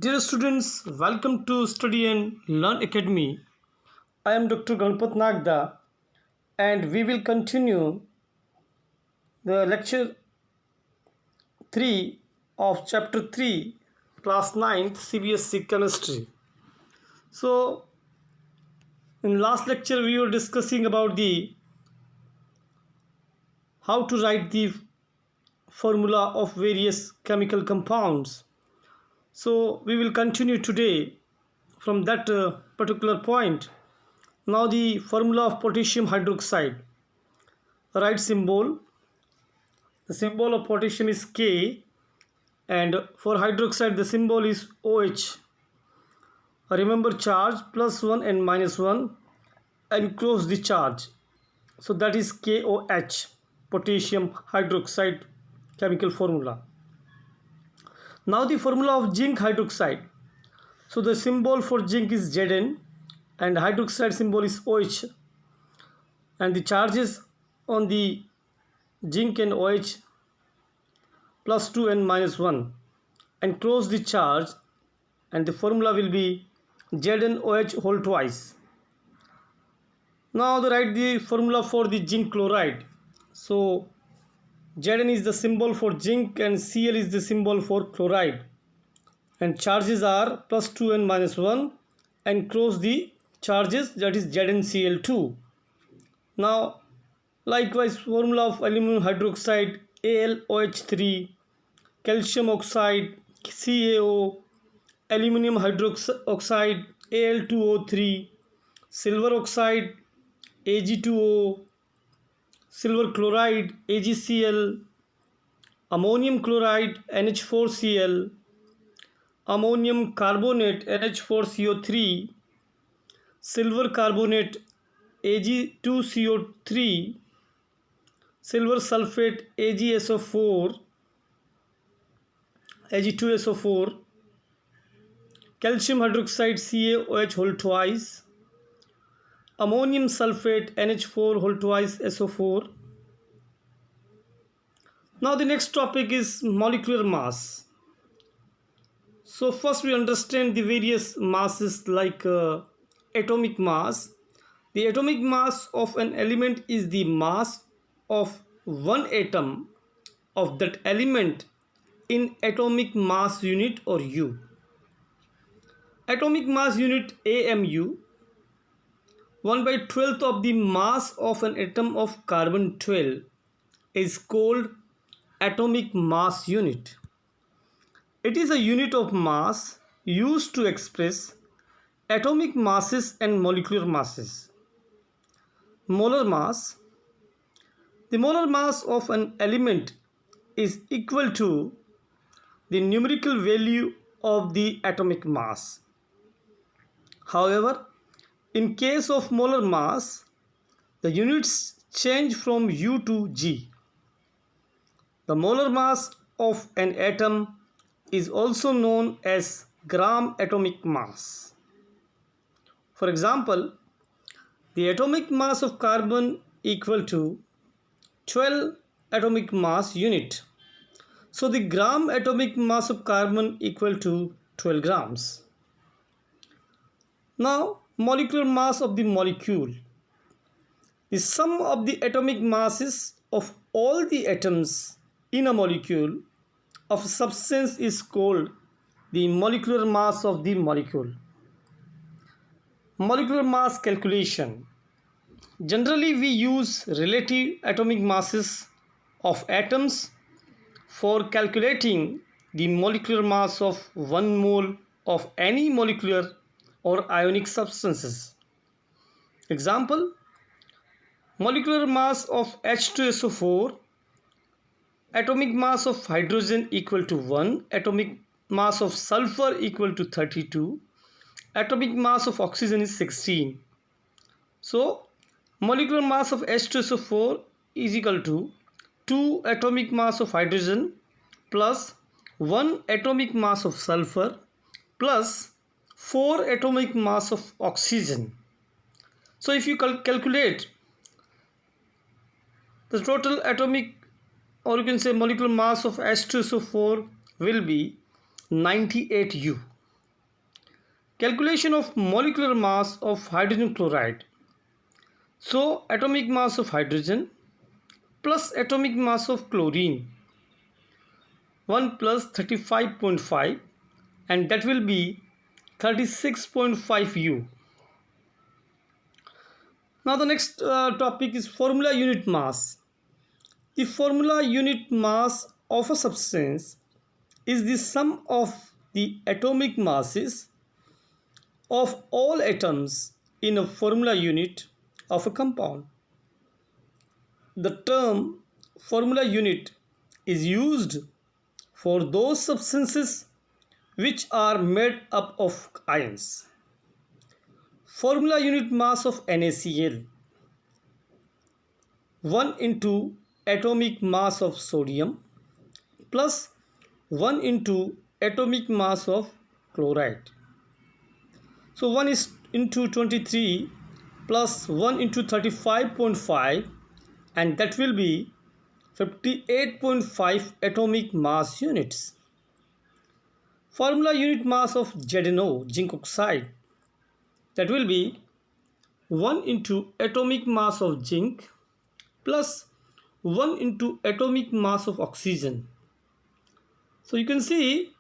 Dear students, welcome to Study and Learn Academy. I am Dr. Ganpat Nagda and we will continue the lecture 3 of chapter 3, class 9th CBSE chemistry. So, in last lecture we were discussing about the how to write the formula of various chemical compounds. So, we will continue today from that particular point. Now the formula of potassium hydroxide. Write symbol. The symbol of potassium is K, and for hydroxide the symbol is OH. Remember charge +1 and -1 and close the charge. So that is KOH, potassium hydroxide chemical formula. Now the formula of zinc hydroxide. So the symbol for zinc is Zn and hydroxide symbol is OH, and the charges on the zinc and OH +2 and -1 and close the charge, and the formula will be ZnOH whole twice. Now write the formula for the zinc chloride. So Zn is the symbol for zinc and Cl is the symbol for chloride, and charges are +2 and -1 and close the charges, that is ZnCl2. Now likewise formula of aluminum hydroxide AlOH3, calcium oxide CaO, aluminum hydroxide Al2O3, silver oxide Ag2O, silver chloride AgCl, ammonium chloride NH4Cl, ammonium carbonate NH4CO3, silver carbonate Ag2CO3, silver sulfate Ag2SO4, calcium hydroxide CaOH whole twice, ammonium sulfate NH4 whole twice SO4. Now the next topic is molecular mass. So first we understand the various masses like atomic mass. The atomic mass of an element is the mass of one atom of that element in atomic mass unit or U. Atomic mass unit AMU, 1/12 of the mass of an atom of carbon-12 is called atomic mass unit. It is a unit of mass used to express atomic masses and molecular masses. Molar mass. The molar mass of an element is equal to the numerical value of the atomic mass. However, in case of molar mass, the units change from U to G. The molar mass of an atom is also known as gram atomic mass. For example, the atomic mass of carbon equal to 12 atomic mass unit. So the gram atomic mass of carbon equal to 12 grams. Now molecular mass of the molecule. The sum of the atomic masses of all the atoms in a molecule of a substance is called the molecular mass of the molecule. Molecular mass calculation. Generally we use relative atomic masses of atoms for calculating the molecular mass of 1 mole of any molecular or ionic substances. Example, molecular mass of H2SO4, atomic mass of hydrogen equal to 1, atomic mass of sulfur equal to 32, atomic mass of oxygen is 16. So molecular mass of H2SO4 is equal to 2 atomic mass of hydrogen plus 1 atomic mass of sulfur plus 4 atomic mass of oxygen. So if you calculate the total atomic, or you can say molecular mass of H2SO4 will be 98 U. calculation of molecular mass of hydrogen chloride. So atomic mass of hydrogen plus atomic mass of chlorine, 1 plus 35.5, and that will be 36.5 U. Now the next topic is formula unit mass. The formula unit mass of a substance is the sum of the atomic masses of all atoms in a formula unit of a compound. The term formula unit is used for those substances which are made up of ions. Formula unit mass of NaCl, 1 into atomic mass of sodium plus 1 into atomic mass of chloride. So 1 is into 23 plus 1 into 35.5, and that will be 58.5 atomic mass units. Formula unit mass of ZnO, zinc oxide, that will be 1 into atomic mass of zinc plus 1 into atomic mass of oxygen. So you can see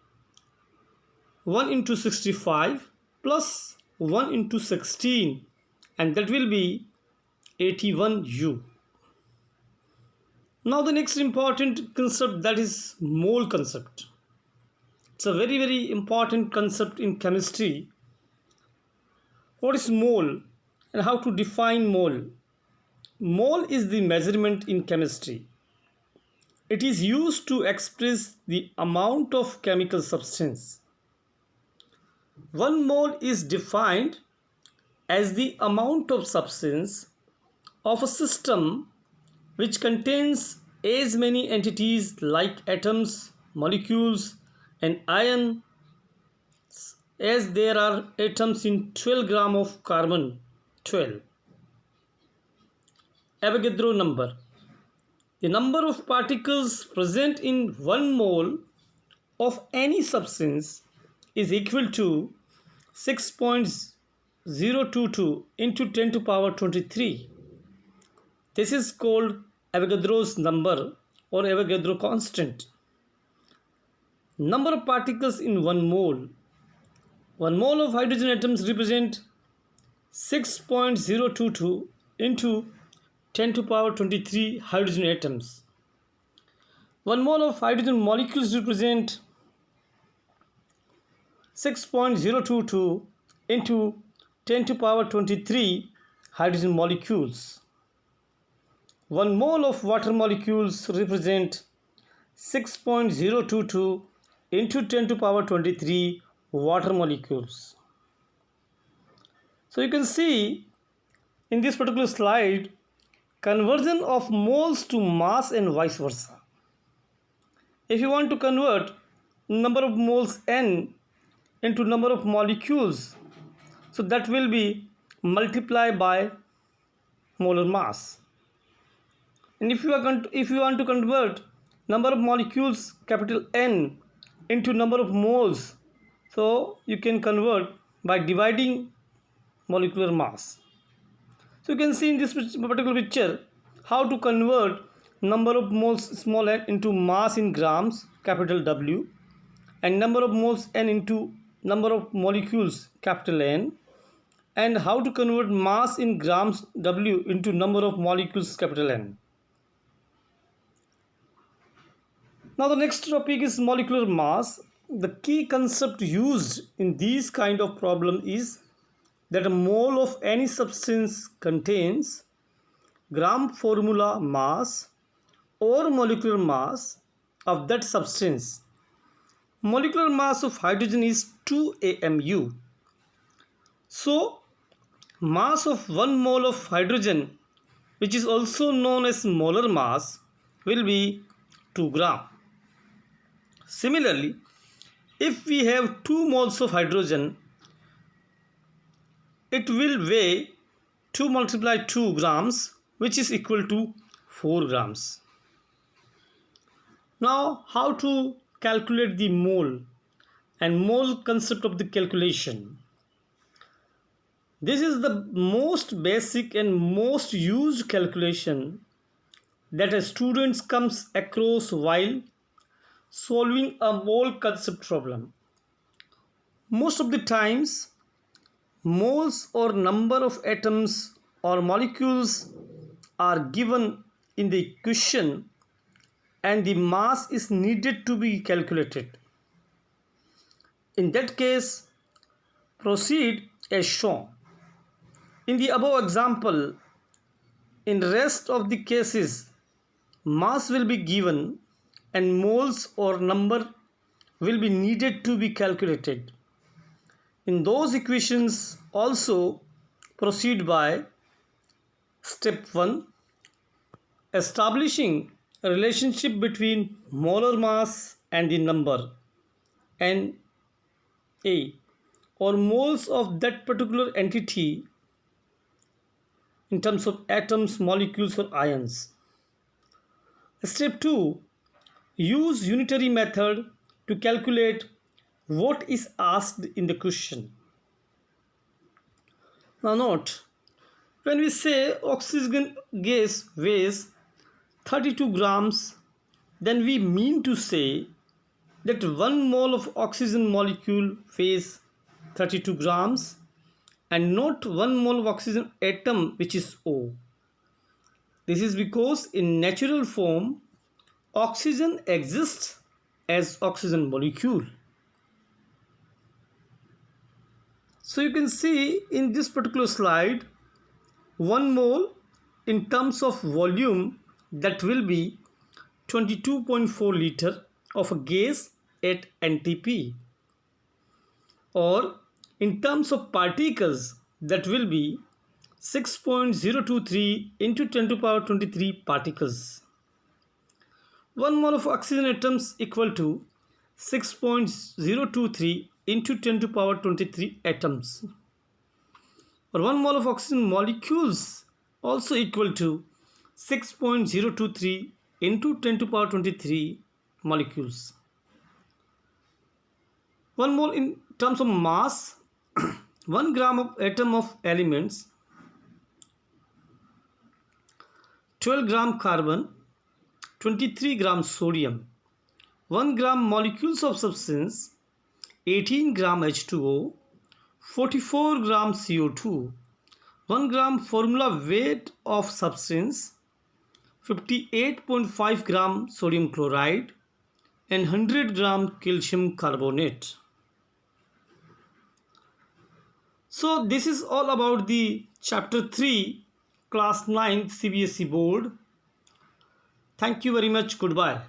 1 into 65 plus 1 into 16, and that will be 81 U. Now the next important concept, that is mole concept. It's a very important concept in chemistry. What is mole and how to define mole? Mole is the measurement in chemistry. It is used to express the amount of chemical substance. 1 mole is defined as the amount of substance of a system which contains as many entities like atoms, molecules, and ions as there are atoms in 12 gram of carbon 12. Avogadro number. The number of particles present in 1 mole of any substance is equal to 6.022 into 10 to power 23. This is called Avogadro's number or Avogadro constant. Number of particles in 1 mole. 1 mole of hydrogen atoms represent 6.022 into 10 to power 23 hydrogen atoms. 1 mole of hydrogen molecules represent 6.022 into 10 to power 23 hydrogen molecules. 1 mole of water molecules represent 6.022 into 10 to power 23 water molecules. So you can see in this particular slide conversion of moles to mass and vice versa. If you want to convert number of moles N into number of molecules, so that will be multiplied by molar mass. And if you want to convert number of molecules capital N into number of moles, so you can convert by dividing molecular mass. So you can see in this particular picture how to convert number of moles small n into mass in grams capital W, and number of moles N into number of molecules capital N, and how to convert mass in grams W into number of molecules capital N. Now the next topic is molecular mass. The key concept used in these kind of problem is that a mole of any substance contains gram formula mass or molecular mass of that substance. Molecular mass of hydrogen is 2 AMU. So mass of 1 mole of hydrogen, which is also known as molar mass, will be 2 gram. Similarly, if we have 2 moles of hydrogen, it will weigh 2 multiply 2 grams, which is equal to 4 grams. Now, how to calculate the mole and mole concept of the calculation? This is the most basic and most used calculation that a student comes across while solving a mole concept problem. Most of the times, moles or number of atoms or molecules are given in the question and the mass is needed to be calculated. In that case, proceed as shown. In the above example, in rest of the cases, mass will be given and moles or number will be needed to be calculated. In those equations also proceed by step 1, establishing a relationship between molar mass and the number n a or moles of that particular entity in terms of atoms, molecules or ions. Step 2, use unitary method to calculate what is asked in the question. Now note, when we say oxygen gas weighs 32 grams, then we mean to say that 1 mole of oxygen molecule weighs 32 grams and not 1 mole of oxygen atom, which is O. This is because in natural form, oxygen exists as oxygen molecule. So you can see in this particular slide, 1 mole in terms of volume, that will be 22.4 liter of a gas at NTP, or in terms of particles, that will be 6.023 into 10 to the power 23 particles. 1 mole of oxygen atoms equal to 6.023 into 10 to the power 23 atoms, or 1 mole of oxygen molecules also equal to 6.023 into 10 to the power 23 molecules. 1 mole in terms of mass, 1 gram of atom of elements, 12 gram carbon, 23 gram sodium, 1 gram molecules of substance, 18 gram H2O, 44 gram CO2, 1 gram formula weight of substance, 58.5 gram sodium chloride and 100 gram calcium carbonate. So this is all about the chapter 3, class 9 CBSE board. Thank you very much. Goodbye.